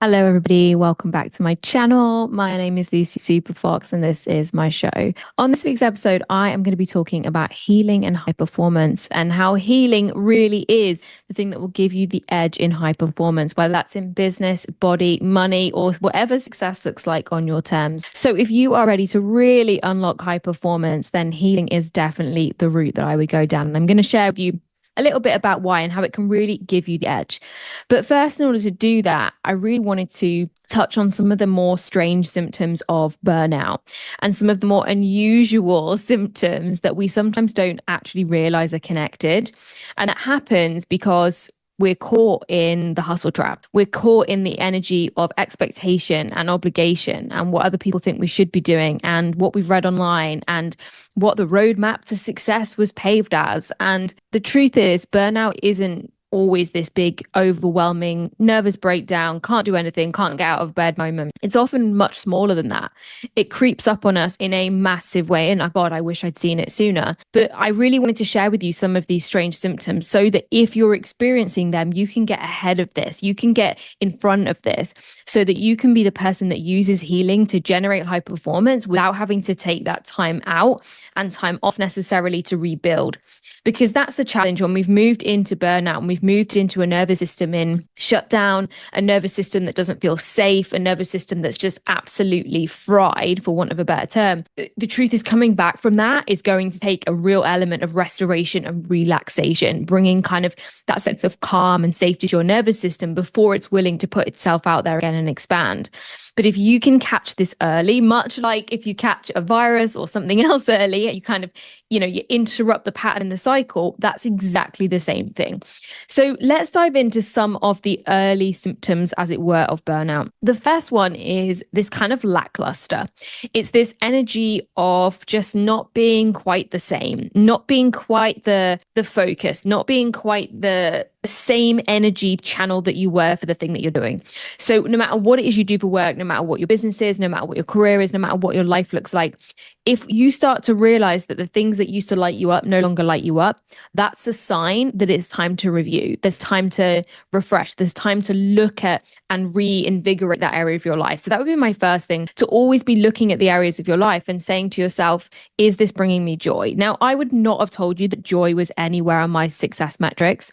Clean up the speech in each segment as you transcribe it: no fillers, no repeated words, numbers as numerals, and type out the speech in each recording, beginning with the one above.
Hello, everybody. Welcome back to my channel. My name is Lucy Superfox, and this is my show. On this week's episode, I am going to be talking about healing and high performance and how healing really is the thing that will give you the edge in high performance, whether that's in business, body, money, or whatever success looks like on your terms. So, if you are ready to really unlock high performance, then healing is definitely the route that I would go down. And I'm going to share with you a little bit about why and how it can really give you the edge. But first, in order to do that, I really wanted to touch on some of the more strange symptoms of burnout and some of the more unusual symptoms that we sometimes don't actually realize are connected. And that happens because we're caught in the hustle trap. We're caught in the energy of expectation and obligation and what other people think we should be doing and what we've read online and what the roadmap to success was paved as. And the truth is, burnout isn't always this big, overwhelming, nervous breakdown, can't do anything, can't get out of bed moment. It's often much smaller than that. It creeps up on us in a massive way. And oh God, I wish I'd seen it sooner. But I really wanted to share with you some of these strange symptoms so that if you're experiencing them, you can get ahead of this. You can get in front of this so that you can be the person that uses healing to generate high performance without having to take that time out and time off necessarily to rebuild. Because that's the challenge when we've moved into burnout and we've moved into a nervous system in shutdown, a nervous system that doesn't feel safe, a nervous system that's just absolutely fried, for want of a better term. The truth is, coming back from that is going to take a real element of restoration and relaxation, bringing kind of that sense of calm and safety to your nervous system before it's willing to put itself out there again and expand. But if you can catch this early, much like if you catch a virus or something else early, you kind of, you interrupt the pattern in the cycle, that's exactly the same thing. So let's dive into some of the early symptoms, as it were, of burnout. The first one is this kind of lackluster. It's this energy of just not being quite the same, not being quite the focus, not being quite the same energy channel that you were for the thing that you're doing. So no matter what it is you do for work, no matter what your business is, no matter what your career is, no matter what your life looks like, if you start to realize that the things that used to light you up no longer light you up, that's a sign that it's time to review. There's time to refresh. There's time to look at and reinvigorate that area of your life. So that would be my first thing, to always be looking at the areas of your life and saying to yourself, is this bringing me joy? Now, I would not have told you that joy was anywhere on my success metrics.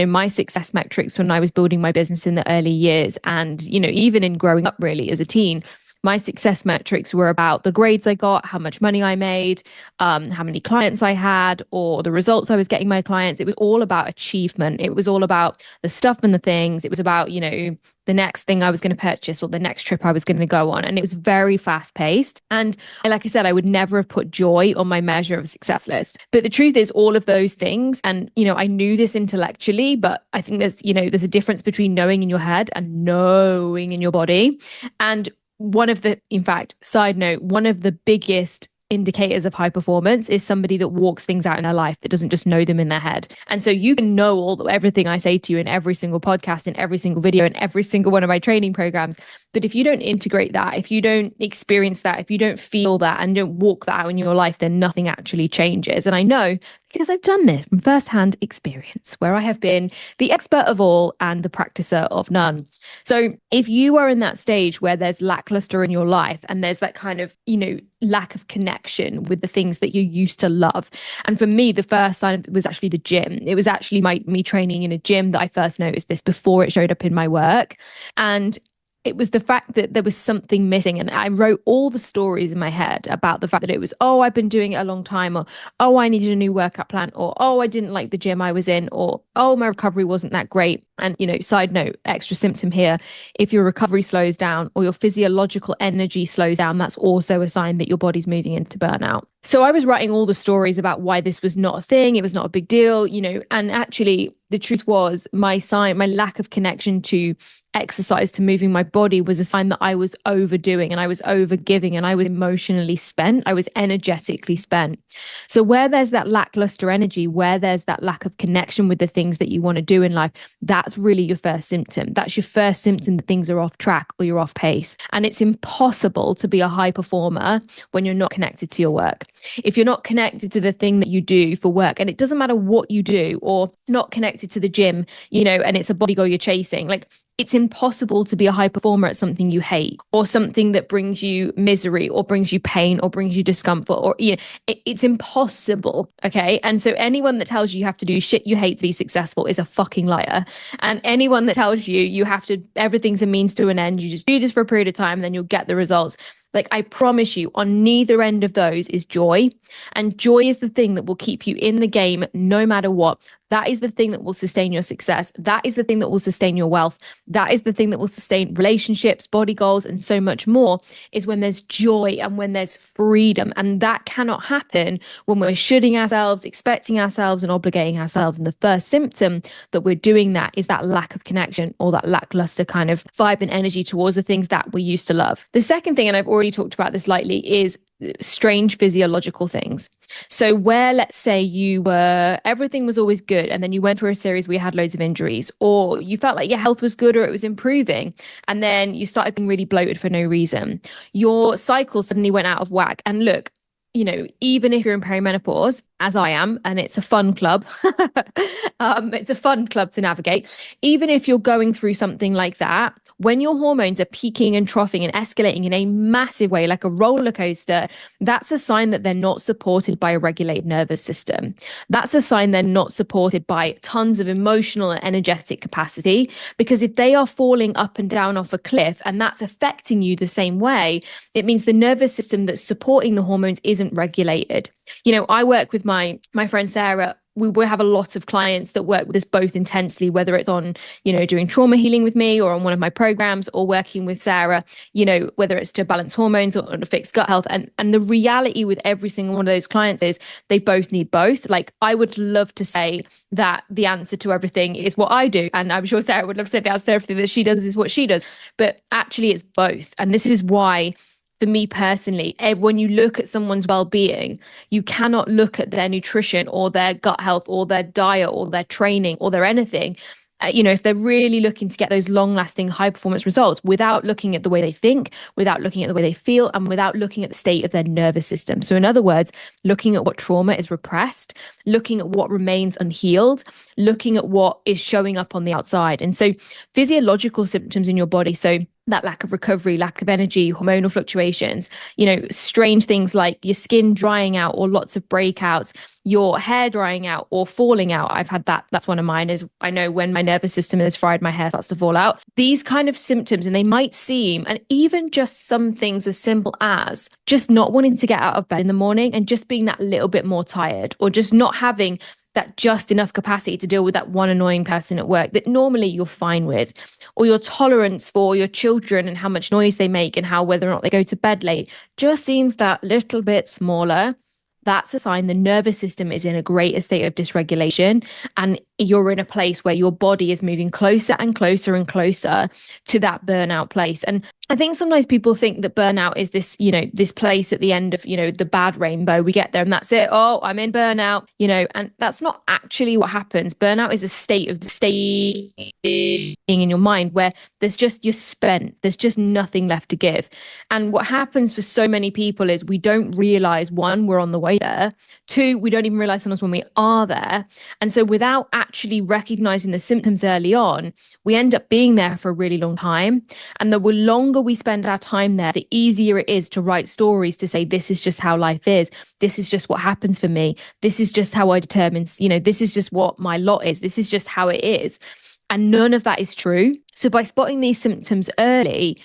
My success metrics when I was building my business in the early years and, even in growing up really as a teen, my success metrics were about the grades I got, how much money I made, how many clients I had, or the results I was getting my clients. It was all about achievement. It was all about the stuff and the things. It was about, the next thing I was going to purchase or the next trip I was going to go on. And it was very fast paced. And like I said, I would never have put joy on my measure of success list. But the truth is, all of those things, and, I knew this intellectually, but I think there's a difference between knowing in your head and knowing in your body. And in fact, side note, one of the biggest indicators of high performance is somebody that walks things out in their life, that doesn't just know them in their head. And so you can know everything I say to you in every single podcast, in every single video, in every single one of my training programs. But if you don't integrate that, if you don't experience that, if you don't feel that and don't walk that out in your life, then nothing actually changes. And I know because I've done this from firsthand experience, where I have been the expert of all and the practicer of none. So if you are in that stage where there's lackluster in your life and there's that kind of, lack of connection with the things that you used to love. And for me, the first sign of it was actually the gym. It was actually me training in a gym that I first noticed this before it showed up in my work. And it was the fact that there was something missing. And I wrote all the stories in my head about the fact that it was, oh, I've been doing it a long time, or, oh, I needed a new workout plan, or, oh, I didn't like the gym I was in, or, oh, my recovery wasn't that great. And, side note, extra symptom here, if your recovery slows down or your physiological energy slows down, that's also a sign that your body's moving into burnout. So I was writing all the stories about why this was not a thing. It was not a big deal, and actually the truth was my lack of connection to exercise, to moving my body, was a sign that I was overdoing and I was overgiving and I was emotionally spent. I was energetically spent. So where there's that lackluster energy, where there's that lack of connection with the things that you want to do in life, that's really your first symptom. That's your first symptom that things are off track or you're off pace. And it's impossible to be a high performer when you're not connected to your work. If you're not connected to the thing that you do for work, and it doesn't matter what you do, or not connected to the gym, and it's a body goal you're chasing, like, it's impossible to be a high performer at something you hate, or something that brings you misery or brings you pain or brings you discomfort, or it's impossible. Okay. And so anyone that tells you have to do shit you hate to be successful is a fucking liar. And anyone that tells you have to, everything's a means to an end, you just do this for a period of time, then you'll get the results. Like, I promise you, on neither end of those is joy. And joy is the thing that will keep you in the game no matter what. That is the thing that will sustain your success. That is the thing that will sustain your wealth. That is the thing that will sustain relationships, body goals, and so much more, is when there's joy and when there's freedom. And that cannot happen when we're shooting ourselves, expecting ourselves, and obligating ourselves. And the first symptom that we're doing that is that lack of connection, or that lackluster kind of vibe and energy towards the things that we used to love. The second thing, and I've already talked about this lightly, is strange physiological things. So where, let's say, everything was always good, and then you went through a series where you had loads of injuries, or you felt like your health was good or it was improving, and then you started being really bloated for no reason. Your cycle suddenly went out of whack. And look, even if you're in perimenopause, as I am, and it's a fun club, it's a fun club to navigate. Even if you're going through something like that, when your hormones are peaking and troughing and escalating in a massive way, like a roller coaster, that's a sign that they're not supported by a regulated nervous system. That's a sign they're not supported by tons of emotional and energetic capacity. Because if they are falling up and down off a cliff and that's affecting you the same way, it means the nervous system that's supporting the hormones isn't regulated. I work with my friend Sarah. We have a lot of clients that work with us both intensely, whether it's on, doing trauma healing with me, or on one of my programs, or working with Sarah, whether it's to balance hormones or to fix gut health. And the reality with every single one of those clients is they both need both. Like, I would love to say that the answer to everything is what I do. And I'm sure Sarah would love to say the answer to everything that she does is what she does. But actually, it's both. And this is why, for me personally, when you look at someone's well-being, you cannot look at their nutrition or their gut health or their diet or their training or their anything, if they're really looking to get those long-lasting high-performance results, without looking at the way they think, without looking at the way they feel, and without looking at the state of their nervous system. So in other words, looking at what trauma is repressed, looking at what remains unhealed, looking at what is showing up on the outside. And so physiological symptoms in your body, so that lack of recovery, lack of energy, hormonal fluctuations, strange things like your skin drying out or lots of breakouts, your hair drying out or falling out. I've had that. That's one of mine. Is I know when my nervous system is fried, my hair starts to fall out. These kind of symptoms, and they might seem, and even just some things as simple as just not wanting to get out of bed in the morning and just being that little bit more tired, or just not having that just enough capacity to deal with that one annoying person at work that normally you're fine with, or your tolerance for your children and how much noise they make and how whether or not they go to bed late just seems that little bit smaller. That's a sign the nervous system is in a greater state of dysregulation, and you're in a place where your body is moving closer and closer and closer to that burnout place. And I think sometimes people think that burnout is this, this place at the end of, the bad rainbow. We get there and that's it. Oh, I'm in burnout, and that's not actually what happens. Burnout is a state of staying in your mind where you're spent. There's just nothing left to give. And what happens for so many people is we don't realize, one, we're on the way there. Two, we don't even realize sometimes when we are there. And so without actually recognizing the symptoms early on, we end up being there for a really long time. And the longer we spend our time there, the easier it is to write stories to say, this is just how life is. This is just what happens for me. This is just how I determine, this is just what my lot is. This is just how it is. And none of that is true. So by spotting these symptoms early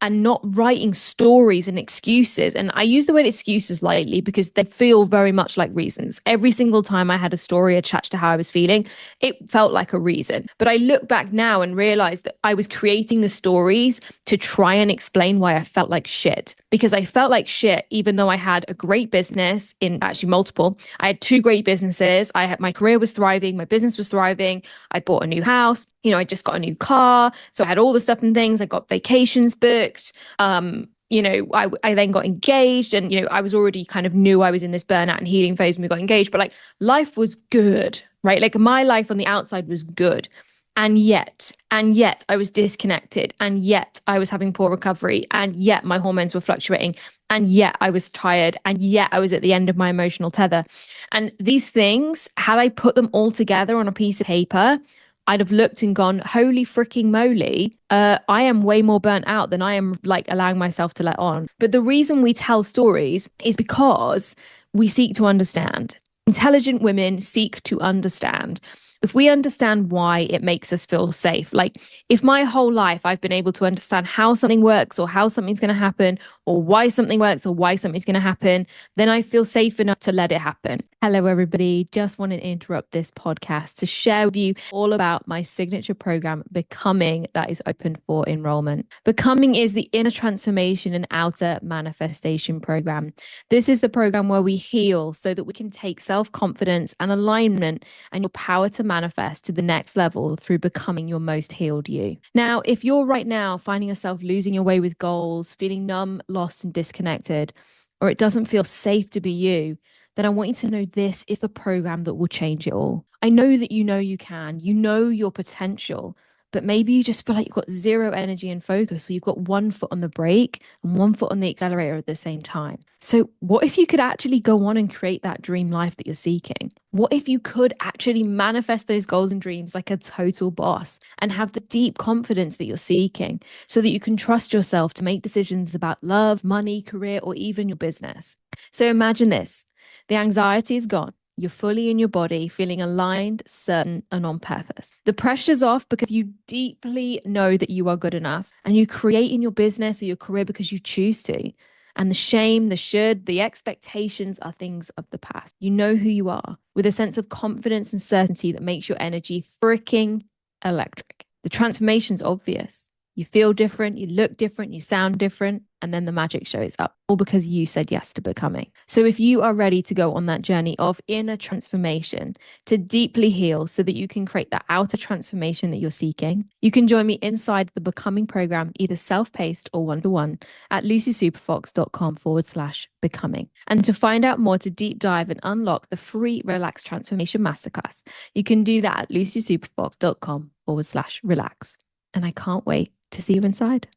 and not writing stories and excuses, and I use the word excuses lightly because they feel very much like reasons. Every single time I had a story attached to how I was feeling, it felt like a reason. But I look back now and realize that I was creating the stories to try and explain why I felt like shit. Because I felt like shit, even though I had a great business, in actually multiple. I had two great businesses. My career was thriving. My business was thriving. I bought a new house. I just got a new car. So I had all the stuff and things. I got vacations booked. I then got engaged, and, I was already kind of knew I was in this burnout and healing phase when we got engaged, but like life was good, right? Like my life on the outside was good. And yet I was disconnected, and yet I was having poor recovery, and yet my hormones were fluctuating, and yet I was tired, and yet I was at the end of my emotional tether. And these things, had I put them all together on a piece of paper, I'd have looked and gone, holy freaking moly, I am way more burnt out than I am like allowing myself to let on. But the reason we tell stories is because we seek to understand. Intelligent women seek to understand. If we understand why it makes us feel safe, like if my whole life I've been able to understand how something works or how something's going to happen or why something works or why something's going to happen, then I feel safe enough to let it happen. Hello, everybody. Just wanted to interrupt this podcast to share with you all about my signature program, Becoming, that is open for enrollment. Becoming is the inner transformation and outer manifestation program. This is the program where we heal so that we can take self-confidence and alignment and your power to manifest to the next level through becoming your most healed you. Now, if you're right now finding yourself losing your way with goals, feeling numb, lost, and disconnected, or it doesn't feel safe to be you, then I want you to know this is the program that will change it all. I know that you know you can, you know your potential, but maybe you just feel like you've got zero energy and focus, or you've got one foot on the brake and one foot on the accelerator at the same time. So what if you could actually go on and create that dream life that you're seeking? What if you could actually manifest those goals and dreams like a total boss and have the deep confidence that you're seeking so that you can trust yourself to make decisions about love, money, career, or even your business? So imagine this. The anxiety is gone. You're fully in your body, feeling aligned, certain, and on purpose. The pressure's off because you deeply know that you are good enough, and you create in your business or your career because you choose to. And the shame, the should, the expectations are things of the past. You know who you are with a sense of confidence and certainty that makes your energy freaking electric. The transformation's obvious. You feel different, you look different, you sound different, and then the magic shows up, all because you said yes to becoming. So if you are ready to go on that journey of inner transformation to deeply heal so that you can create the outer transformation that you're seeking, you can join me inside the Becoming program, either self-paced or one-to-one at lucysuperfox.com/becoming. And to find out more, to deep dive and unlock the free Relaxed Transformation Masterclass, you can do that at lucysuperfox.com/relax. And I can't wait to see you inside.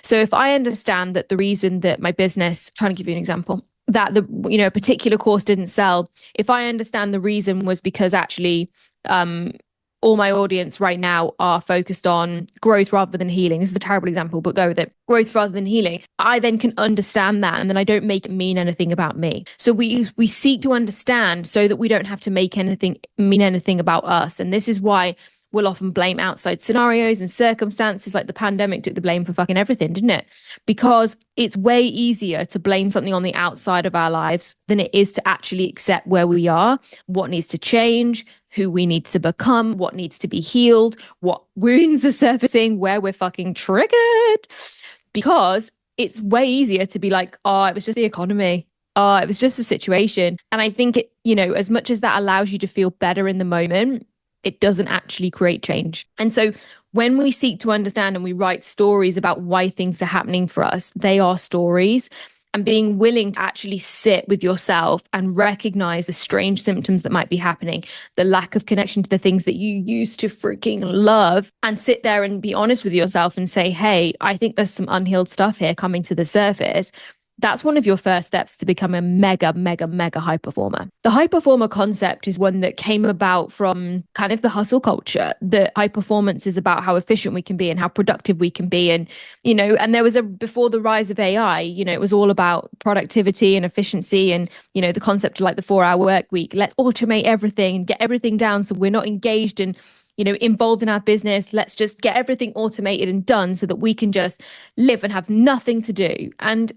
So if I understand that the reason that my business, trying to give you an example, that the a particular course didn't sell, if I understand the reason was because actually all my audience right now are focused on growth rather than healing. This is a terrible example, but go with it. Growth rather than healing. I then can understand that, and then I don't make it mean anything about me. So we seek to understand so that we don't have to make anything mean anything about us. And this is why we'll often blame outside scenarios and circumstances, like the pandemic took the blame for fucking everything, didn't it? Because it's way easier to blame something on the outside of our lives than it is to actually accept where we are, what needs to change, who we need to become, what needs to be healed, what wounds are surfacing, where we're fucking triggered. Because it's way easier to be like, oh, it was just the economy. Oh, it was just a situation. And I think as much as that allows you to feel better in the moment, it doesn't actually create change. And so when we seek to understand and we write stories about why things are happening for us, they are stories. And being willing to actually sit with yourself and recognize the strange symptoms that might be happening, the lack of connection to the things that you used to freaking love, and sit there and be honest with yourself and say, hey, I think there's some unhealed stuff here coming to the surface. That's one of your first steps to become a mega, mega, mega high performer. The high performer concept is one that came about from kind of the hustle culture, that high performance is about how efficient we can be and how productive we can be. And, and there was before the rise of AI, it was all about productivity and efficiency and, the concept of like the 4-hour work week. Let's automate everything and get everything down so we're not engaged and involved in our business. Let's just get everything automated and done so that we can just live and have nothing to do. And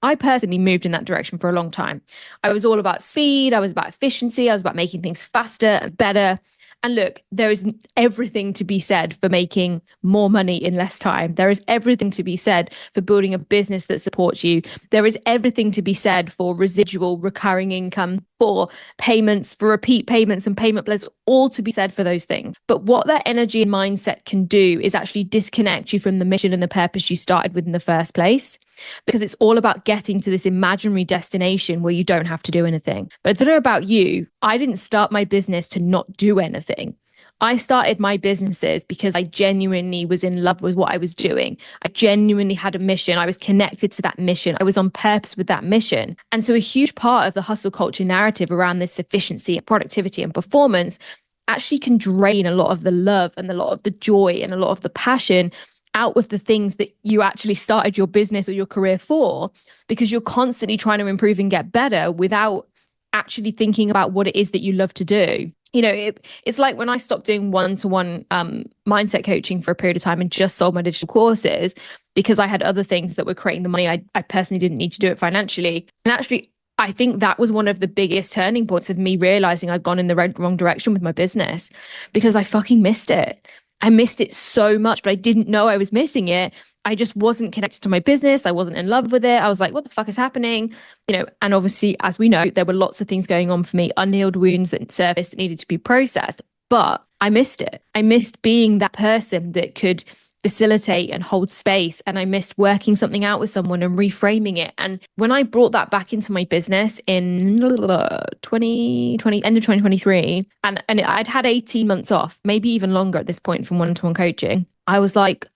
I personally moved in that direction for a long time. I was all about speed. I was about efficiency. I was about making things faster and better. And look, there is everything to be said for making more money in less time. There is everything to be said for building a business that supports you. There is everything to be said for residual recurring income, for payments, for repeat payments and payment plans, all to be said for those things. But what that energy and mindset can do is actually disconnect you from the mission and the purpose you started with in the first place. Because it's all about getting to this imaginary destination where you don't have to do anything. But I don't know about you, I didn't start my business to not do anything. I started my businesses because I genuinely was in love with what I was doing. I genuinely had a mission. I was connected to that mission. I was on purpose with that mission. And so a huge part of the hustle culture narrative around this efficiency, productivity, and performance actually can drain a lot of the love and a lot of the joy and a lot of the passion out with the things that you actually started your business or your career for, because you're constantly trying to improve and get better without actually thinking about what it is that you love to do. It's like when I stopped doing one-to-one mindset coaching for a period of time and just sold my digital courses because I had other things that were creating the money. I personally didn't need to do it financially. And actually, I think that was one of the biggest turning points of me realizing I'd gone in the wrong direction with my business, because I fucking missed it. I missed it so much, but I didn't know I was missing it. I just wasn't connected to my business. I wasn't in love with it. I was like, what the fuck is happening? And obviously, as we know, there were lots of things going on for me, unhealed wounds that surfaced that needed to be processed. But I missed it. I missed being that person that could facilitate and hold space. And I missed working something out with someone and reframing it. And when I brought that back into my business in 2020, end of 2023, and I'd had 18 months off, maybe even longer at this point from one-to-one coaching, I was like,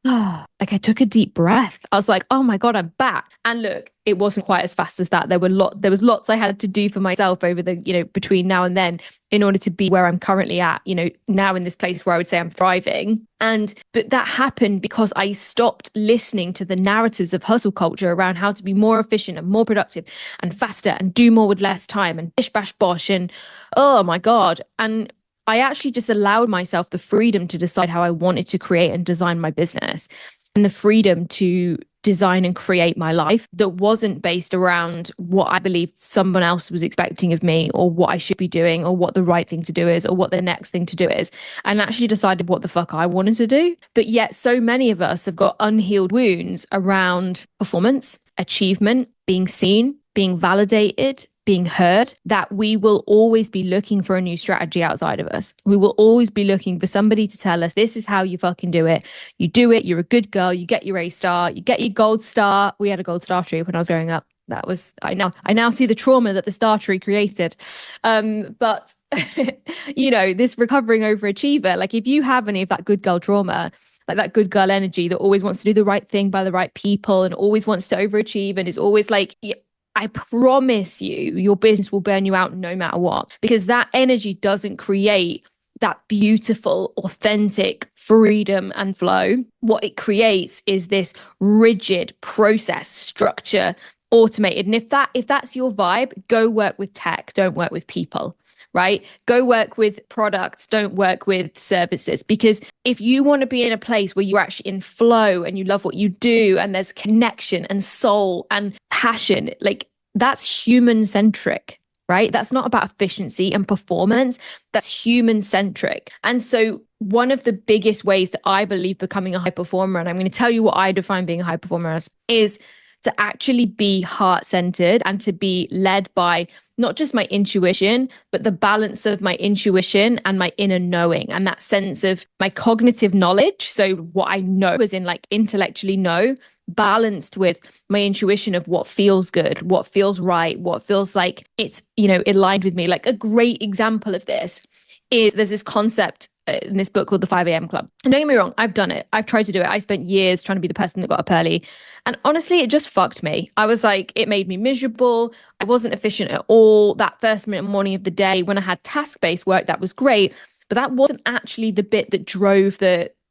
like I took a deep breath. I was like, oh my God, I'm back. And look, it wasn't quite as fast as that. There was lots I had to do for myself over the, between now and then in order to be where I'm currently at, now in this place where I would say I'm thriving. But that happened because I stopped listening to the narratives of hustle culture around how to be more efficient and more productive and faster and do more with less time and bish bash bosh and oh my God. And I actually just allowed myself the freedom to decide how I wanted to create and design my business, and the freedom to design and create my life that wasn't based around what I believed someone else was expecting of me, or what I should be doing, or what the right thing to do is, or what the next thing to do is, and actually decided what the fuck I wanted to do. But yet so many of us have got unhealed wounds around performance, achievement, being seen, being validated, being heard, that we will always be looking for a new strategy outside of us. We will always be looking for somebody to tell us, this is how you fucking do it. You do it. You're a good girl. You get your A star. You get your gold star. We had a gold star tree when I was growing up. That was, I now see the trauma that the star tree created. But this recovering overachiever, like if you have any of that good girl trauma, like that good girl energy that always wants to do the right thing by the right people and always wants to overachieve and is always like, I promise you, your business will burn you out no matter what, because that energy doesn't create that beautiful, authentic freedom and flow. What it creates is this rigid process, structure, automated. And if that's your vibe, go work with tech, don't work with people. Right? Go work with products, don't work with services. Because if you want to be in a place where you're actually in flow and you love what you do and there's connection and soul and passion, like that's human centric, right? That's not about efficiency and performance. That's human centric. And so one of the biggest ways that I believe becoming a high performer, and I'm going to tell you what I define being a high performer as, is to actually be heart-centered and to be led by not just my intuition, but the balance of my intuition and my inner knowing, and that sense of my cognitive knowledge. So what I know as in like intellectually know, balanced with my intuition of what feels good, what feels right, what feels like it's, aligned with me. Like a great example of this is there's this concept in this book called the 5 a.m. Club. And don't get me wrong, I've done it. I've tried to do it. I spent years trying to be the person that got up early. And honestly, it just fucked me. I was like, it made me miserable. I wasn't efficient at all. That first minute morning of the day when I had task-based work, that was great. But that wasn't actually the bit that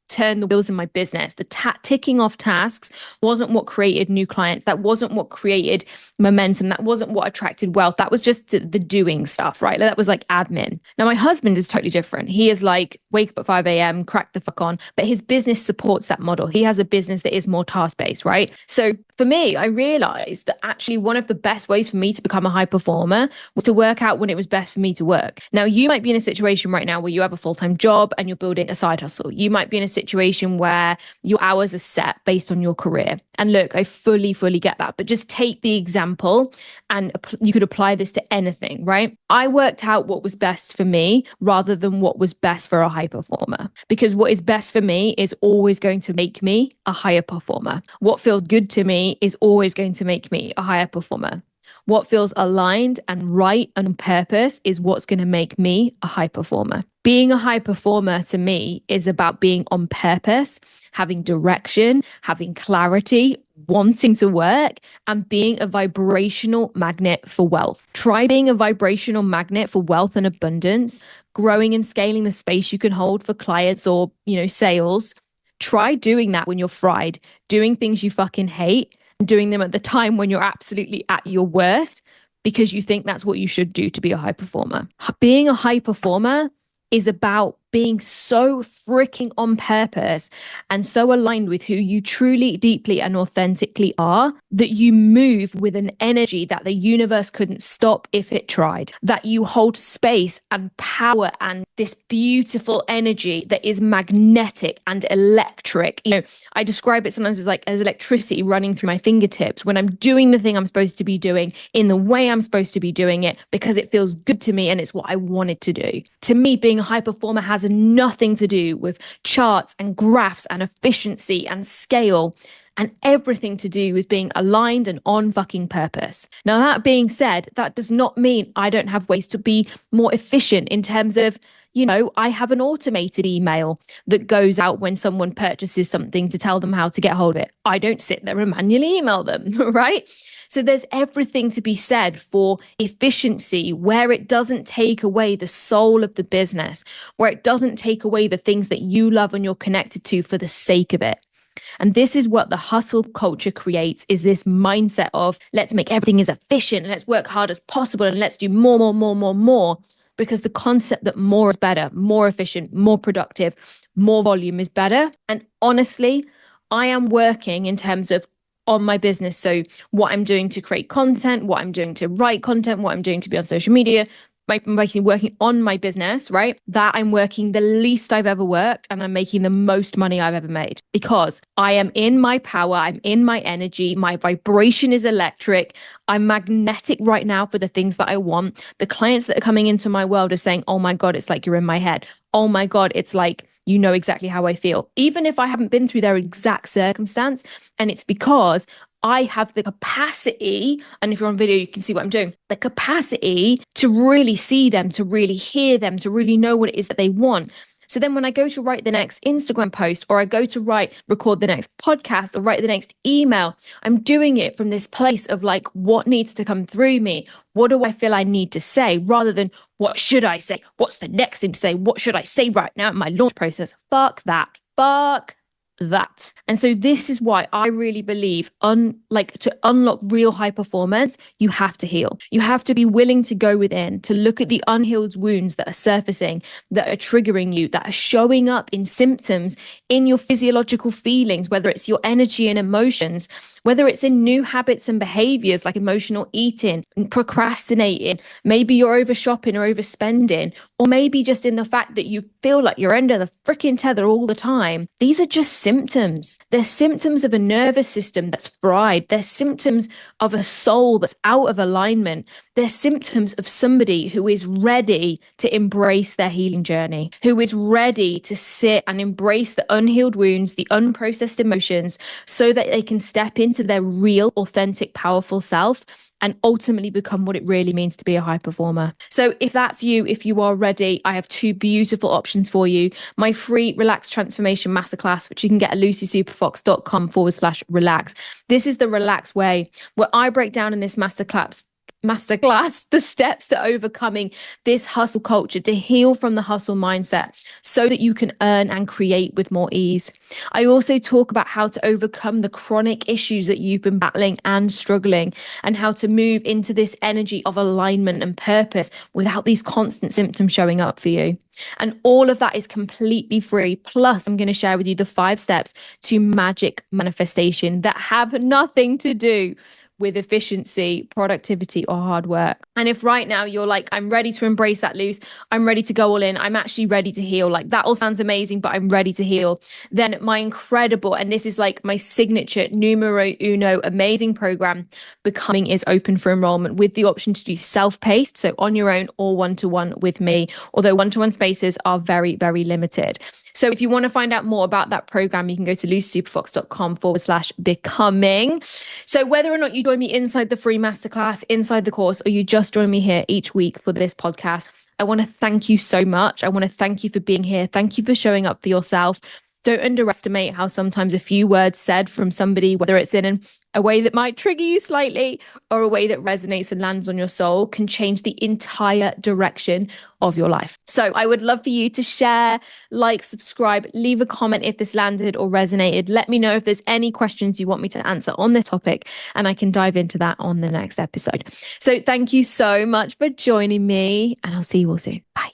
turned the wheels in my business. The ticking off tasks wasn't what created new clients. That wasn't what created momentum. That wasn't what attracted wealth. That was just the doing stuff, right? That was like admin. Now, my husband is totally different. He is like, wake up at 5 a.m., crack the fuck on. But his business supports that model. He has a business that is more task-based, right? So for me, I realized that actually one of the best ways for me to become a high performer was to work out when it was best for me to work. Now, you might be in a situation right now where you have a full-time job and you're building a side hustle. You might be in a situation where your hours are set based on your career. And look, I fully get that. But just take the example and you could apply this to anything, right? I worked out what was best for me rather than what was best for a high performer. Because what is best for me is always going to make me a higher performer. What feels good to me is always going to make me a higher performer. What feels aligned and right and on purpose is what's going to make me a high performer. Being a high performer to me is about being on purpose, having direction, having clarity, wanting to work, and being a vibrational magnet for wealth. Try being a vibrational magnet for wealth and abundance growing and scaling the space you can hold for clients or, sales, try doing that when you're fried, doing things you fucking hate, and doing them at the time when you're absolutely at your worst because you think that's what you should do to be a high performer. Being a high performer is about being so freaking on purpose and so aligned with who you truly, deeply, and authentically are that you move with an energy that the universe couldn't stop if it tried. That you hold space and power and this beautiful energy that is magnetic and electric. I describe it sometimes as electricity running through my fingertips when I'm doing the thing I'm supposed to be doing in the way I'm supposed to be doing it because it feels good to me and it's what I wanted to do. To me, being a high performer has nothing to do with charts and graphs and efficiency and scale, and everything to do with being aligned and on fucking purpose. Now, that being said, that does not mean I don't have ways to be more efficient in terms of, I have an automated email that goes out when someone purchases something to tell them how to get hold of it. I don't sit there and manually email them, right? So there's everything to be said for efficiency, where it doesn't take away the soul of the business, where it doesn't take away the things that you love and you're connected to for the sake of it. And this is what the hustle culture creates, is this mindset of let's make everything as efficient and let's work hard as possible and let's do more. Because the concept that more is better, more efficient, more productive, more volume is better. And honestly, I am working in terms of on my business. So what I'm doing to create content, what I'm doing to write content, what I'm doing to be on social media, I'm basically working on my business, right? That I'm working the least I've ever worked and I'm making the most money I've ever made because I am in my power. I'm in my energy. My vibration is electric. I'm magnetic right now for the things that I want. The clients that are coming into my world are saying, oh my God, it's like you're in my head. Oh my God, it's like you know exactly how I feel, even if I haven't been through their exact circumstance. And it's because I have the capacity, and if you're on video, you can see what I'm doing, the capacity to really see them, to really hear them, to really know what it is that they want. So then when I go to write the next Instagram post, or I go to record the next podcast, or write the next email, I'm doing it from this place of like, what needs to come through me? What do I feel I need to say? Rather than what should I say? What's the next thing to say? What should I say right now in my launch process? Fuck that. Fuck that. And so this is why I really believe to unlock real high performance, you have to heal. You have to be willing to go within, to look at the unhealed wounds that are surfacing, that are triggering you, that are showing up in symptoms, in your physiological feelings, whether it's your energy and emotions, whether it's in new habits and behaviors like emotional eating, procrastinating, maybe you're over shopping or overspending, or maybe just in the fact that you feel like you're under the freaking tether all the time. These are just symptoms. They're symptoms of a nervous system that's fried. They're symptoms of a soul that's out of alignment. They're symptoms of somebody who is ready to embrace their healing journey, who is ready to sit and embrace the unhealed wounds, the unprocessed emotions, so that they can step into their real, authentic, powerful self and ultimately become what it really means to be a high performer. So if that's you, if you are ready, I have two beautiful options for you. My free Relaxed Transformation Masterclass, which you can get at lucysuperfox.com/relax. This is the relaxed way where I break down in this masterclass the steps to overcoming this hustle culture, to heal from the hustle mindset so that you can earn and create with more ease. I also talk about how to overcome the chronic issues that you've been battling and struggling, and how to move into this energy of alignment and purpose without these constant symptoms showing up for you. And all of that is completely free. Plus, I'm going to share with you the 5 steps to magic manifestation that have nothing to do with efficiency, productivity, or hard work. And if right now you're like, I'm ready to embrace that, Luce, I'm ready to go all in, I'm actually ready to heal, like that all sounds amazing, but I'm ready to heal, then my incredible, and this is like my signature numero uno amazing program, Becoming, is open for enrollment with the option to do self-paced, so on your own or one-to-one with me, although one-to-one spaces are very, very limited. So if you want to find out more about that program, you can go to lucysuperfox.com/becoming. So whether or not you join me inside the free masterclass, inside the course, or you just join me here each week for this podcast, I want to thank you so much. I want to thank you for being here. Thank you for showing up for yourself. Don't underestimate how sometimes a few words said from somebody, whether it's in a way that might trigger you slightly or a way that resonates and lands on your soul, can change the entire direction of your life. So I would love for you to share, like, subscribe, leave a comment if this landed or resonated. Let me know if there's any questions you want me to answer on the topic, and I can dive into that on the next episode. So thank you so much for joining me, and I'll see you all soon. Bye.